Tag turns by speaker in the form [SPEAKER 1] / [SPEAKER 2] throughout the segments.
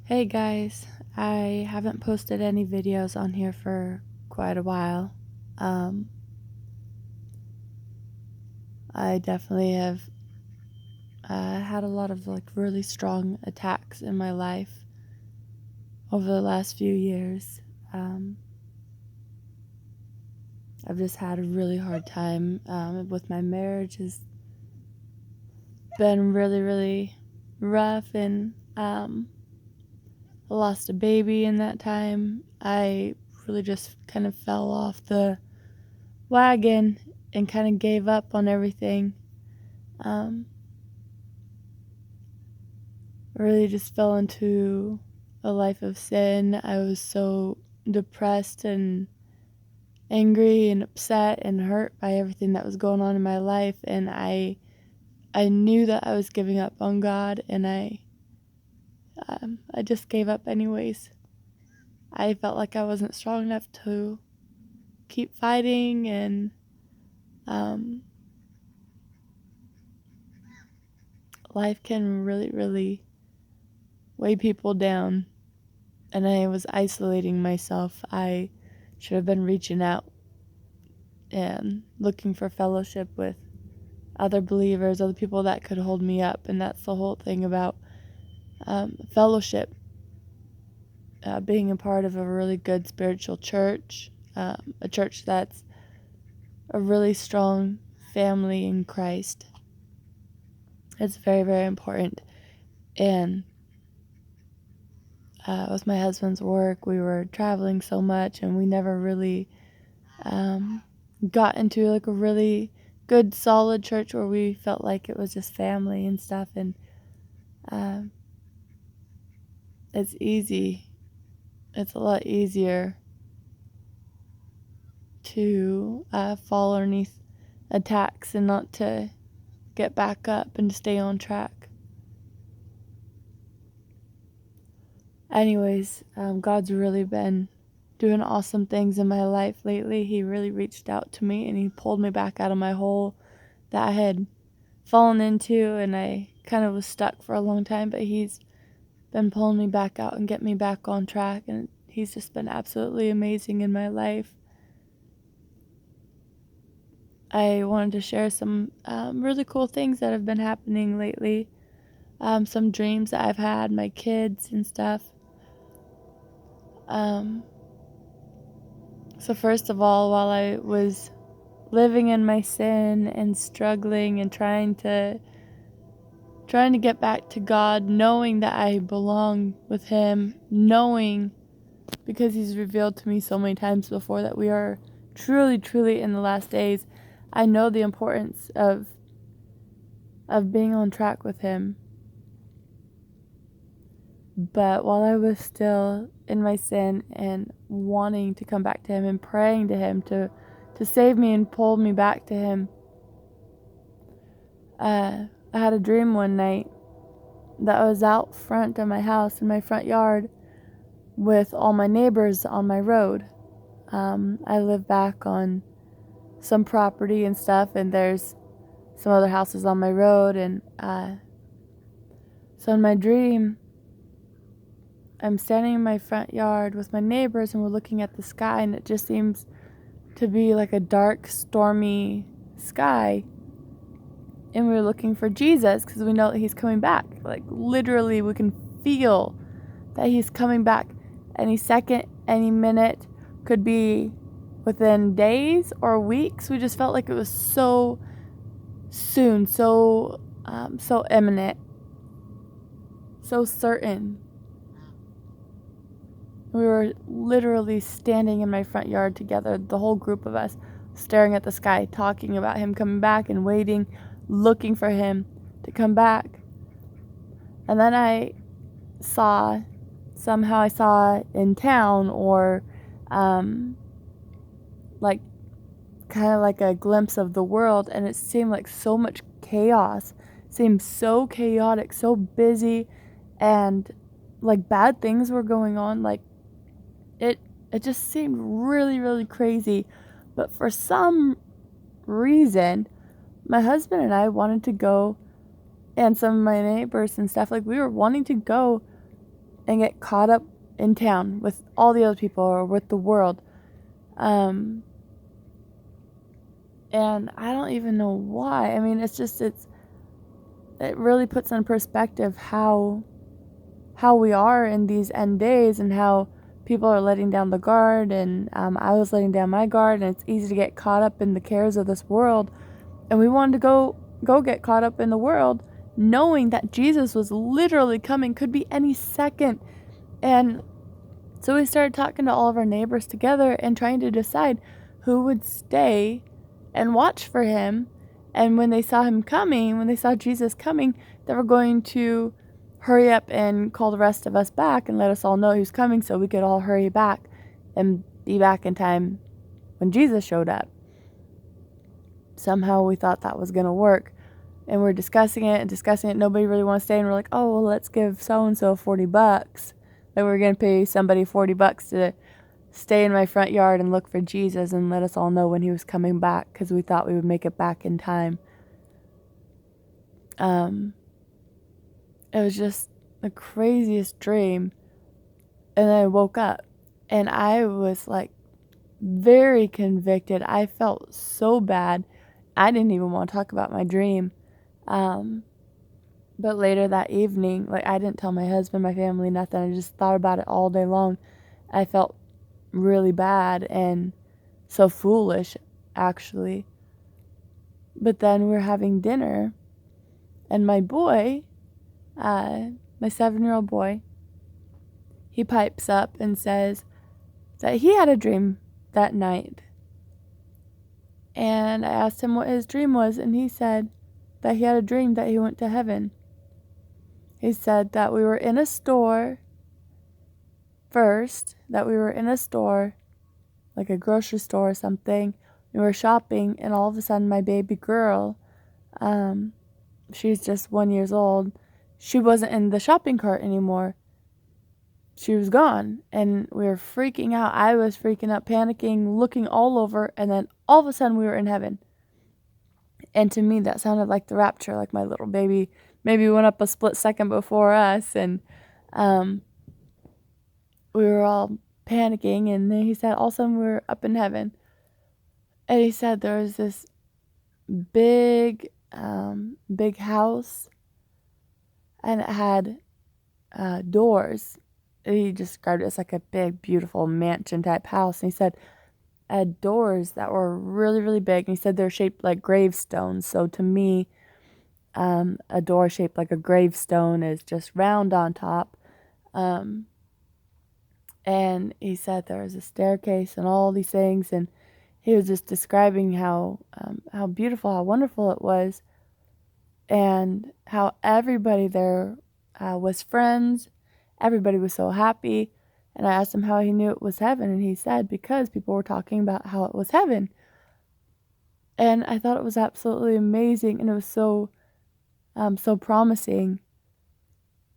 [SPEAKER 1] Hey guys, I haven't posted any videos on here for quite a while. Um, I definitely have had a lot of really strong attacks in my life over the last few years. Um, I've just had a really hard time with my marriage. Has been really rough, and I lost a baby in that time. I really just kind of fell off the wagon and kind of gave up on everything. Um, really just fell into a life of sin. I was so depressed and angry and upset and hurt by everything that was going on in my life, and I knew that I was giving up on God, and I just gave up anyways. I felt like I wasn't strong enough to keep fighting, and um, life can really weigh people down, and I was isolating myself. I should have been reaching out and looking for fellowship with other believers, other people that could hold me up. And that's the whole thing about fellowship, being a part of a really good spiritual church, a church that's a really strong family in Christ. It's very important. And with my husband's work, we were traveling so much, and we never really got into a really good solid church where we felt like it was just family and stuff. And um, it's a lot easier to fall underneath attacks and not to get back up and to stay on track. Anyways, God's really been doing awesome things in my life lately. He really reached out to me, and he pulled me back out of my hole that I had fallen into, and I kind of was stuck for a long time, but he's been pulling me back out and get me back on track, and he's just been absolutely amazing in my life. I wanted to share some really cool things that have been happening lately, some dreams that I've had, my kids and stuff. So first of all, while I was living in my sin and struggling and trying to get back to God, knowing that I belong with him, knowing, because he's revealed to me so many times before, that we are truly in the last days. I know the importance of being on track with him. But while I was still in my sin and wanting to come back to him and praying to him to save me and pull me back to him, I had a dream one night that I was out front of my house in my front yard with all my neighbors on my road. I live back on some property and stuff, and there's some other houses on my road, and so in my dream, I'm standing in my front yard with my neighbors, and we're looking at the sky, and it just seems to be like a dark, stormy sky. And we're looking for Jesus because we know that he's coming back. Like, literally, we can feel that he's coming back any second, any minute. Could be within days or weeks. We just felt like it was so soon, so imminent, so certain. We were literally standing in my front yard together, the whole group of us, staring at the sky, talking about him coming back and waiting, looking for him to come back. And then I saw in town, or like kind of like a glimpse of the world, and it seemed like so much chaos. It seemed so chaotic, so busy, and like bad things were going on. Like it just seemed really crazy. But for some reason, my husband and I wanted to go, and some of my neighbors and stuff, like, we were wanting to go and get caught up in town with all the other people or with the world. And I don't even know why. I mean, it really puts in perspective how we are in these end days, and how people are letting down the guard, and I was letting down my guard, and it's easy to get caught up in the cares of this world. And we wanted to go get caught up in the world, knowing that Jesus was literally coming, could be any second. And so we started talking to all of our neighbors together and trying to decide who would stay and watch for him. And when they saw him coming, when they saw Jesus coming, they were going to hurry up and call the rest of us back and let us all know he was coming, so we could all hurry back and be back in time when Jesus showed up. Somehow we thought that was going to work. And we're discussing it. Nobody really wants to stay. And we're like, oh, well, let's give so-and-so $40. Like, we're going to pay somebody $40 to stay in my front yard and look for Jesus and let us all know when he was coming back, because we thought we would make it back in time. It was just the craziest dream. And then I woke up and I was like very convicted. I felt so bad. I didn't even want to talk about my dream. But later that evening, like, I didn't tell my husband, my family, nothing. I just thought about it all day long. I felt really bad and so foolish, actually. But then we were having dinner, and my boy, my 7-year-old boy, he pipes up and says that he had a dream that night. And I asked him what his dream was, and he said that he had a dream that he went to heaven. He said that we were in a store first, like a grocery store or something. We were shopping, and all of a sudden my baby girl, she's just 1 year old, she wasn't in the shopping cart anymore. She was gone, and we were freaking out. I was freaking out, panicking, looking all over, and then all of a sudden we were in heaven. And to me, that sounded like the rapture, like my little baby maybe went up a split second before us, and we were all panicking. And then he said all of a sudden we were up in heaven, and he said there was this big house, and it had doors. He described it as like a big, beautiful mansion type house. And he said it had doors that were really, really big. And he said they're shaped like gravestones. So to me, a door shaped like a gravestone is just round on top. And he said there was a staircase and all these things. And he was just describing how beautiful, how wonderful it was, and how everybody there was friends. Everybody was so happy. And I asked him how he knew it was heaven, and he said because people were talking about how it was heaven. And I thought it was absolutely amazing, and it was so promising.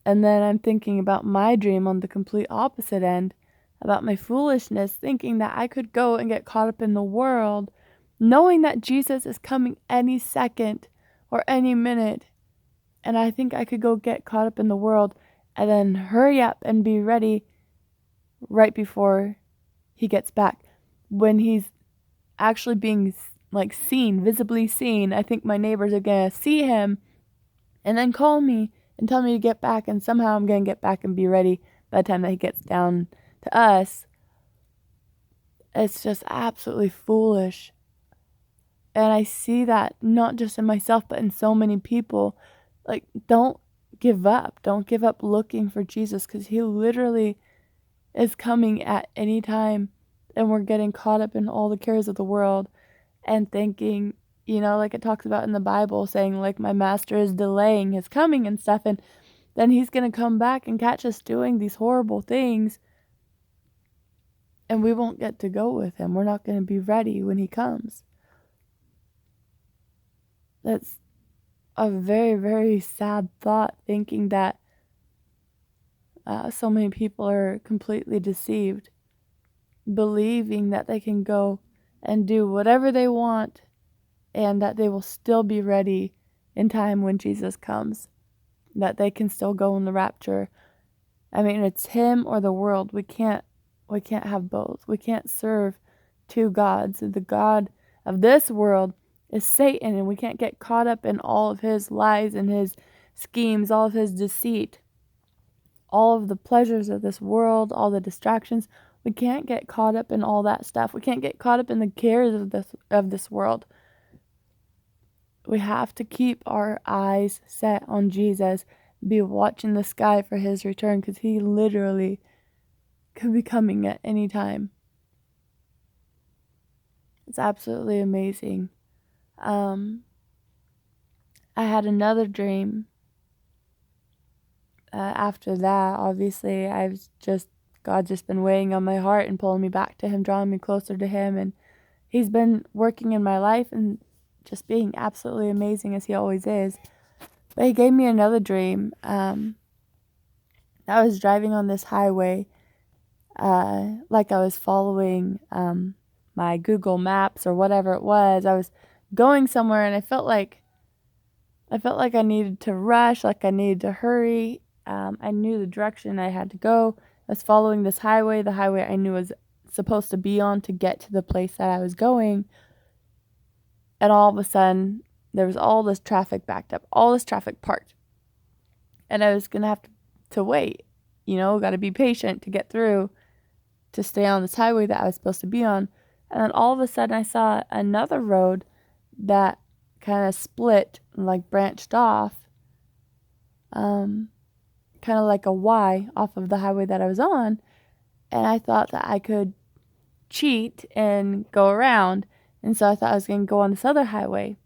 [SPEAKER 1] And then I'm thinking about my dream on the complete opposite end, about my foolishness, thinking that I could go and get caught up in the world, knowing that Jesus is coming any second or any minute. And I think I could go get caught up in the world and then hurry up and be ready right before he gets back. When he's actually being like seen, visibly seen, I think my neighbors are going to see him and then call me and tell me to get back, and somehow I'm going to get back and be ready by the time that he gets down to us. It's just absolutely foolish. And I see that not just in myself, but in so many people. Like, don't give up. Don't give up looking for Jesus, because he literally is coming at any time. And we're getting caught up in all the cares of the world and thinking, like it talks about in the Bible, saying like my master is delaying his coming and stuff. And then he's going to come back and catch us doing these horrible things. And we won't get to go with him. We're not going to be ready when he comes. That's a very, very sad thought, thinking that so many people are completely deceived, believing that they can go and do whatever they want and that they will still be ready in time when Jesus comes, that they can still go in the rapture. I mean, it's him or the world. We can't have both. We can't serve two gods. The God of this world is Satan, and we can't get caught up in all of his lies and his schemes, all of his deceit, all of the pleasures of this world, all the distractions. We can't get caught up in all that stuff. We can't get caught up in the cares of this world. We have to keep our eyes set on Jesus, be watching the sky for his return, because he literally could be coming at any time. It's absolutely amazing. I had another dream. After that, obviously, God's just been weighing on my heart and pulling me back to him, drawing me closer to him, and he's been working in my life and just being absolutely amazing as he always is. But he gave me another dream. I was driving on this highway, like I was following my Google Maps or whatever it was. I was going somewhere, and I felt like I needed to rush, like I needed to hurry. I knew the direction I had to go. I was following this highway, the highway I knew was supposed to be on to get to the place that I was going. And all of a sudden, there was all this traffic backed up, all this traffic parked. And I was going to have to wait, got to be patient to get through, to stay on this highway that I was supposed to be on. And then all of a sudden, I saw another road that kind of split, like branched off, kind of like a Y off of the highway that I was on. And I thought that I could cheat and go around. And so I thought I was going to go on this other highway,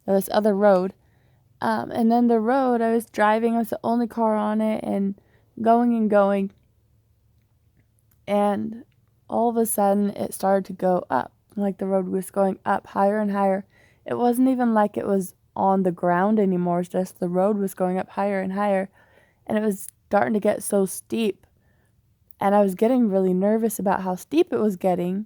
[SPEAKER 1] or this other road. And then the road, I was driving, I was the only car on it, and going. And all of a sudden, it started to go up. Like the road was going up higher and higher. It wasn't even like it was on the ground anymore. It's just the road was going up higher and higher. And it was starting to get so steep. And I was getting really nervous about how steep it was getting.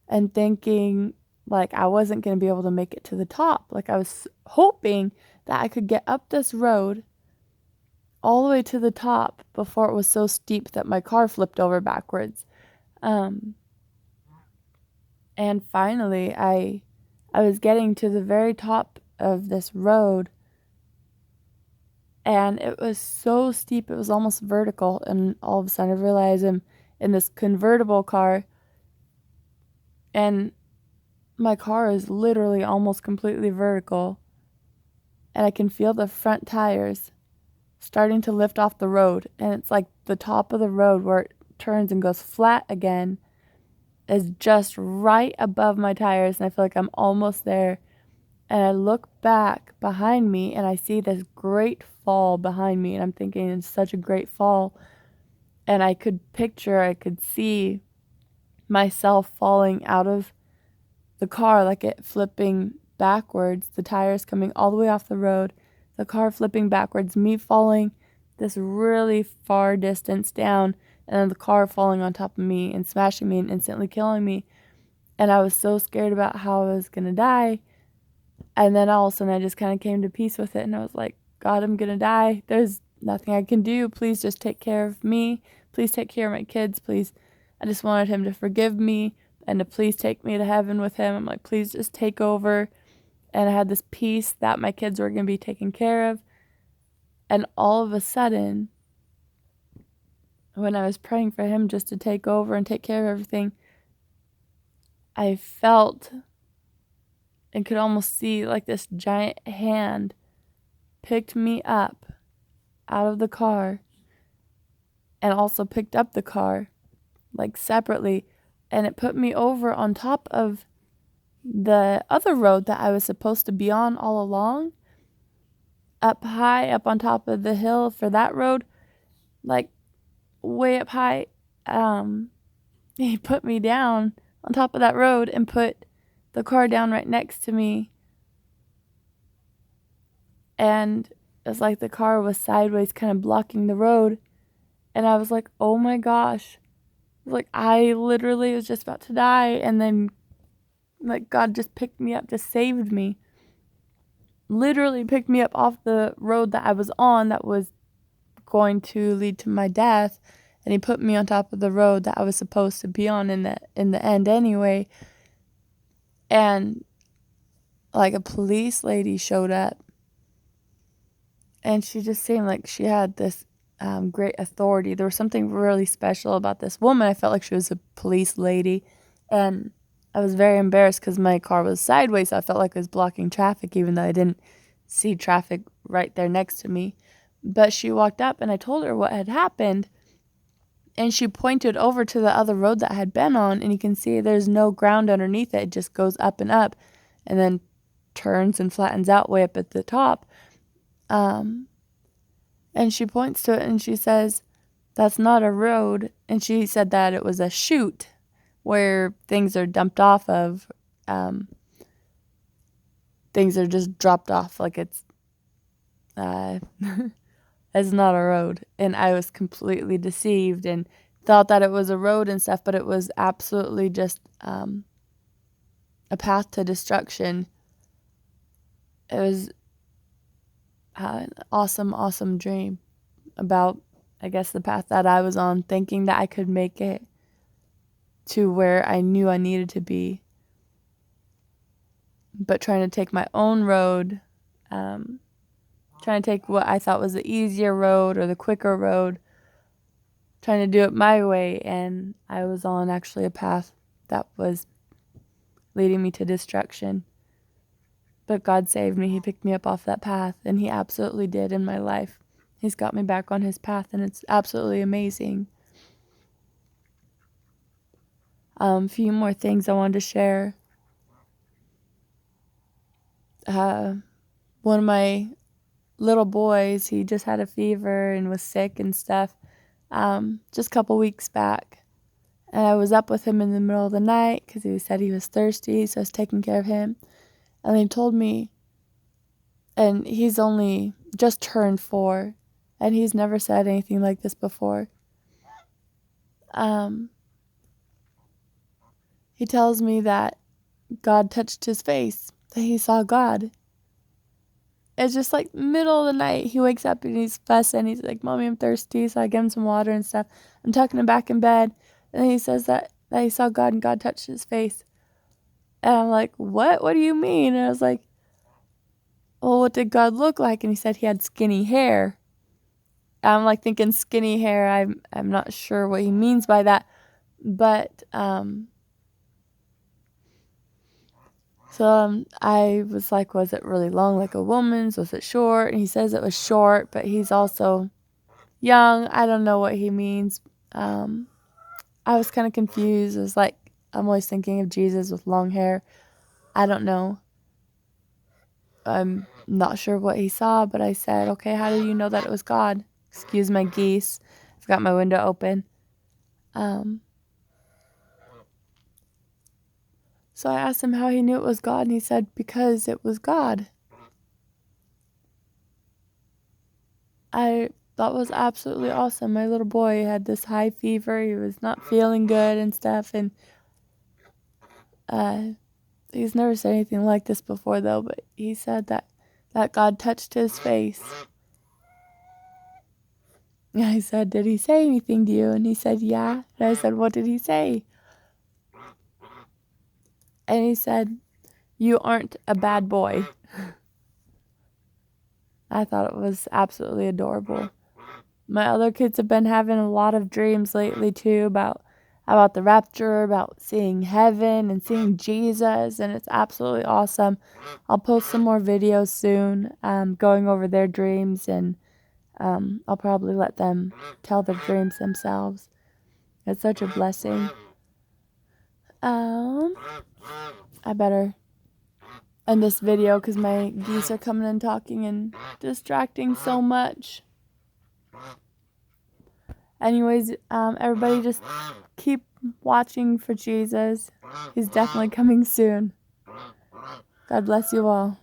[SPEAKER 1] And thinking, like, I wasn't going to be able to make it to the top. Like, I was hoping that I could get up this road all the way to the top before it was so steep that my car flipped over backwards. And finally, I was getting to the very top of this road, and it was so steep, it was almost vertical. And all of a sudden, I realized I'm in this convertible car, and my car is literally almost completely vertical, and I can feel the front tires starting to lift off the road, and it's like the top of the road where it turns and goes flat again is just right above my tires, and I feel like I'm almost there. And I look back behind me, and I see this great fall behind me, and I'm thinking it's such a great fall. And I could see myself falling out of the car, like it flipping backwards, the tires coming all the way off the road, the car flipping backwards, me falling this really far distance down, and then the car falling on top of me and smashing me and instantly killing me. And I was so scared about how I was going to die. And then all of a sudden I just kind of came to peace with it, and I was like, God, I'm going to die. There's nothing I can do. Please just take care of me. Please take care of my kids. Please. I just wanted him to forgive me and to please take me to heaven with him. I'm like, please just take over. And I had this peace that my kids were going to be taken care of. And all of a sudden, when I was praying for him just to take over and take care of everything, I felt and could almost see like this giant hand picked me up out of the car and also picked up the car, like separately, and it put me over on top of the other road that I was supposed to be on all along, up high, up on top of the hill for that road, like way up high. He put me down on top of that road and put the car down right next to me. And it's like the car was sideways, kind of blocking the road. And I was like, oh my gosh. Like, I literally was just about to die. And then, like, God just picked me up, just saved me. Literally picked me up off the road that I was on that was going to lead to my death, and he put me on top of the road that I was supposed to be on in the end anyway. And like a police lady showed up, and she just seemed like she had this great authority. There was something really special about this woman. I felt like she was a police lady, and I was very embarrassed because my car was sideways, so I felt like I was blocking traffic, even though I didn't see traffic right there next to me. But she walked up, and I told her what had happened, and she pointed over to the other road that I had been on, and you can see there's no ground underneath it. It just goes up, and then turns and flattens out way up at the top. And she points to it and she says, "That's not a road." And she said that it was a chute where things are dumped off of. Things are just dropped off like it's it's not a road. And I was completely deceived and thought that it was a road and stuff, but it was absolutely just a path to destruction. It was an awesome dream about, I guess, the path that I was on, thinking that I could make it to where I knew I needed to be, but trying to take my own road, trying to take what I thought was the easier road or the quicker road, trying to do it my way, and I was on actually a path that was leading me to destruction. But God saved me. He picked me up off that path, and He absolutely did in my life. He's got me back on His path, and it's absolutely amazing. A few more things I wanted to share. One of my little boys, he just had a fever and was sick and stuff, just a couple weeks back. And I was up with him in the middle of the night because he said he was thirsty, so I was taking care of him. And he told me, and he's only just turned 4, and he's never said anything like this before. He tells me that God touched his face, that he saw God. It's just like middle of the night. He wakes up and he's fussing. He's like, "Mommy, I'm thirsty." So I give him some water and stuff. I'm tucking him back in bed. And he says that he saw God and God touched his face. And I'm like, "What? What do you mean?" And I was like, "Well, what did God look like?" And he said he had skinny hair. And I'm like thinking skinny hair. I'm not sure what he means by that. But so I was like, was it really long like a woman's? Was it short? And he says it was short, but he's also young. I don't know what he means. I was kind of confused. It was like, I'm always thinking of Jesus with long hair. I don't know. I'm not sure what he saw, but I said, "Okay, how do you know that it was God?" Excuse my geese. I've got my window open. So I asked him how he knew it was God, and he said, "Because it was God." I thought was absolutely awesome. My little boy had this high fever. He was not feeling good and stuff, and he's never said anything like this before, though, but he said that God touched his face. And I said, "Did he say anything to you?" And he said, "Yeah." And I said, "What did he say?" And he said, "You aren't a bad boy." I thought it was absolutely adorable. My other kids have been having a lot of dreams lately too about the rapture, about seeing heaven and seeing Jesus, and it's absolutely awesome. I'll post some more videos soon, going over their dreams, and I'll probably let them tell their dreams themselves. It's such a blessing. I better end this video because my geese are coming and talking and distracting so much. Anyways, everybody just keep watching for Jesus. He's definitely coming soon. God bless you all.